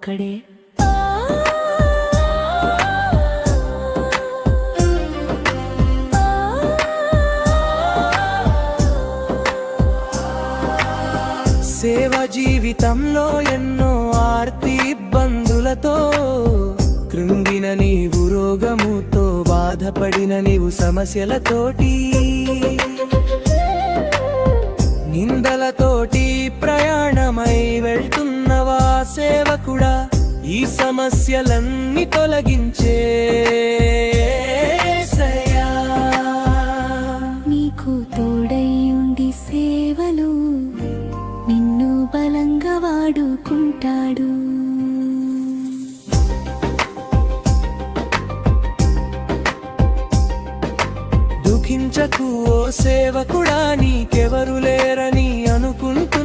ఒక్కడే. సేవ జీవితంలో ఎన్నో ఆర్తి ఇబ్బందులతో కృంగిన నీవు, రోగముతో బాధపడిన నీవు, సమస్యలతోటి నిందలతోటి ప్రయాణమై వెళ్తున్నవా సేవకుడా, ఈ సమస్యలన్నీ తొలగించే యేసయ్యా. నీకు తోడై ఉండి సేవలు నిన్ను బలంగా వాడుకుంటాడు. దుఃఖించకు ఓ సేవకుడా, నీకెవరు లేరని అనుకుంటూ